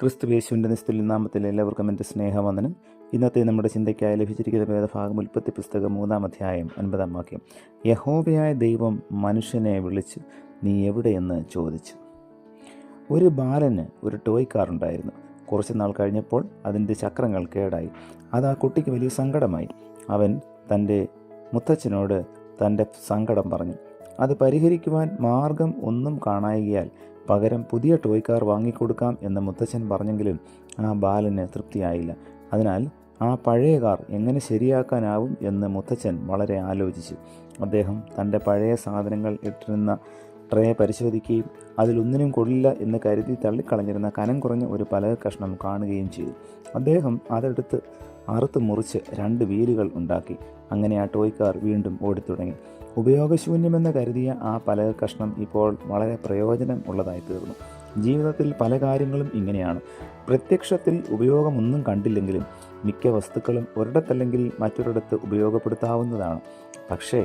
ക്രിസ്തുയേശുവിൻ്റെ നിസ്തുല്യ നാമത്തിൽ എല്ലാവർക്കും എൻ്റെ സ്നേഹവന്ദനം. ഇന്നത്തെ നമ്മുടെ ചിന്തയ്ക്കായി ലഭിച്ചിരിക്കുന്ന വേദഭാഗം ഉൽപ്പത്തി പുസ്തകം 3-ാം അധ്യായം 9-ാം വാക്യം. യഹോവയായ ദൈവം മനുഷ്യനെ വിളിച്ച്, നീ എവിടെയെന്ന് ചോദിച്ചു. ഒരു ബാലന് ഒരു ടോയ് കാർ ഉണ്ടായിരുന്നു. കുറച്ച് നാൾ കഴിഞ്ഞപ്പോൾ അതിൻ്റെ ചക്രങ്ങൾ കേടായി. അത് ആ കുട്ടിക്ക് വലിയ സങ്കടമായി. അവൻ തൻ്റെ മുത്തച്ഛനോട് തൻ്റെ സങ്കടം പറഞ്ഞു. അത് പരിഹരിക്കുവാൻ മാർഗം ഒന്നും കാണായികയാൽ പകരം പുതിയ ടോയ് കാർ വാങ്ങിക്കൊടുക്കാം എന്ന് മുത്തച്ഛൻ പറഞ്ഞെങ്കിലും ആ ബാലന് തൃപ്തിയായില്ല. അതിനാൽ ആ പഴയ കാർ എങ്ങനെ ശരിയാക്കാനാവും എന്ന് മുത്തച്ഛൻ വളരെ ആലോചിച്ചു. അദ്ദേഹം തൻ്റെ പഴയ സാധനങ്ങൾ ഇട്ടിരുന്ന ട്രേ പരിശോധിക്കുകയും അതിലൊന്നിനും കൊള്ളില്ല എന്ന് കരുതി തള്ളിക്കളഞ്ഞിരുന്ന കനം കുറഞ്ഞ ഒരു പലക കഷ്ണം കാണുകയും ചെയ്തു. അദ്ദേഹം അതെടുത്ത് അറുത്ത് മുറിച്ച് 2 വീലുകൾ ഉണ്ടാക്കി. അങ്ങനെ ആ ടോയ് കാർ വീണ്ടും ഓടിത്തുടങ്ങി. ഉപയോഗശൂന്യമെന്ന് കരുതിയ ആ പലക കഷ്ണം ഇപ്പോൾ വളരെ പ്രയോജനം ഉള്ളതായി തീർന്നു. ജീവിതത്തിൽ പല കാര്യങ്ങളും ഇങ്ങനെയാണ്. പ്രത്യക്ഷത്തിൽ ഉപയോഗമൊന്നും കണ്ടില്ലെങ്കിലും മിക്ക വസ്തുക്കളും ഒരിടത്തല്ലെങ്കിൽ മറ്റൊരിടത്ത് ഉപയോഗപ്പെടുത്താവുന്നതാണ്. പക്ഷേ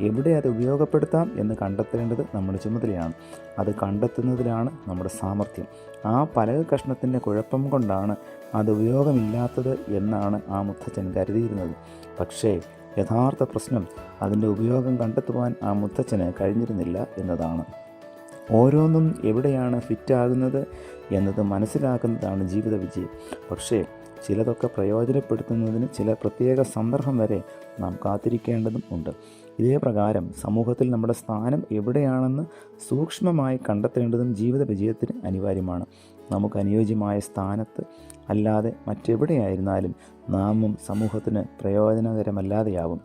എവിടെ അത് ഉപയോഗപ്പെടുത്താം എന്ന് കണ്ടെത്തേണ്ടത് നമ്മുടെ ചുമതലയാണ്. അത് കണ്ടെത്തുന്നതിലാണ് നമ്മുടെ സാമർഥ്യം. ആ പലക കഷ്ണത്തിൻ്റെ കുഴപ്പം കൊണ്ടാണ് അത് ഉപയോഗമില്ലാത്തത് എന്നാണ് ആ മുത്തച്ഛൻ കരുതിയിരുന്നത്. പക്ഷേ യഥാർത്ഥ പ്രശ്നം അതിൻ്റെ ഉപയോഗം കണ്ടെത്തുവാൻ ആ മുത്തച്ഛന് കഴിഞ്ഞിരുന്നില്ല എന്നതാണ്. ഓരോന്നും എവിടെയാണ് ഫിറ്റാകുന്നത് എന്നത് മനസ്സിലാക്കുന്നതാണ് ജീവിത വിജയം. പക്ഷേ ചിലതൊക്കെ പ്രയോജനപ്പെടുത്തുന്നതിന് ചില പ്രത്യേക സന്ദർഭം വരെ നാം കാത്തിരിക്കേണ്ടതും ഉണ്ട്. ഇതേ പ്രകാരം സമൂഹത്തിൽ നമ്മുടെ സ്ഥാനം എവിടെയാണെന്ന് സൂക്ഷ്മമായി കണ്ടെത്തേണ്ടതും ജീവിത വിജയത്തിന് അനിവാര്യമാണ്. നമുക്ക് അനുയോജ്യമായ സ്ഥാനത്ത് അല്ലാതെ മറ്റെവിടെയായിരുന്നാലും നാമും സമൂഹത്തിന് പ്രയോജനകരമല്ലാതെയാവും.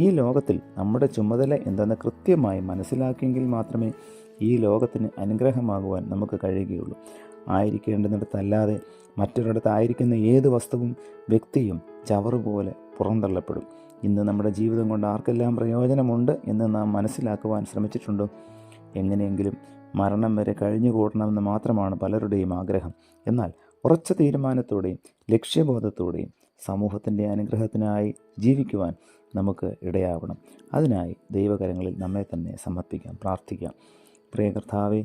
ഈ ലോകത്തിൽ നമ്മുടെ ചുമതല എന്തെന്ന് കൃത്യമായി മനസ്സിലാക്കിയെങ്കിൽ മാത്രമേ ഈ ലോകത്തിന് അനുഗ്രഹമാകുവാൻ നമുക്ക് കഴിയുകയുള്ളൂ. ആയിരിക്കേണ്ടുന്നിടത്തല്ലാതെ മറ്റൊരിടത്തായിരിക്കുന്ന ഏത് വസ്തുവും വ്യക്തിയും ചവറുപോലെ പുറന്തള്ളപ്പെടും. ഇന്ന് നമ്മുടെ ജീവിതം കൊണ്ട് ആർക്കെല്ലാം പ്രയോജനമുണ്ട് എന്ന് നാം മനസ്സിലാക്കുവാൻ ശ്രമിച്ചിട്ടുണ്ടോ? എങ്ങനെയെങ്കിലും മരണം വരെ കഴിഞ്ഞുകൂടണമെന്ന് മാത്രമാണ് പലരുടെയും ആഗ്രഹം. എന്നാൽ ഉറച്ച തീരുമാനത്തോടെയും ലക്ഷ്യബോധത്തോടെയും സമൂഹത്തിൻ്റെ അനുഗ്രഹത്തിനായി ജീവിക്കുവാൻ നമുക്ക് ഇടയാവണം. അതിനായി ദൈവകരങ്ങളിൽ നമ്മെ തന്നെ സമർപ്പിക്കാം, പ്രാർത്ഥിക്കാം. പ്രിയ കർത്താവേ,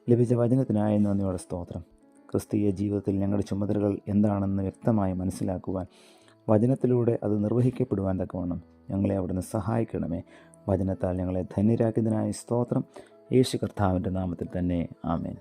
ലഭിച്ച വചനത്തിനായി നന്ദിയോടെ സ്തോത്രം. ക്രിസ്തീയ ജീവിതത്തിൽ ഞങ്ങളുടെ ചുമതലകൾ എന്താണെന്ന് വ്യക്തമായി മനസ്സിലാക്കുവാൻ, വചനത്തിലൂടെ അത് നിർവഹിക്കപ്പെടുവാൻ തക്കവണ്ണം ഞങ്ങളെ അവിടുന്ന് സഹായിക്കണമേ. വചനത്താൽ ഞങ്ങളെ ധന്യരാക്കിയതിനായി സ്തോത്രം. യേശു കർത്താവിൻ്റെ നാമത്തിൽ തന്നെ ആമേൻ.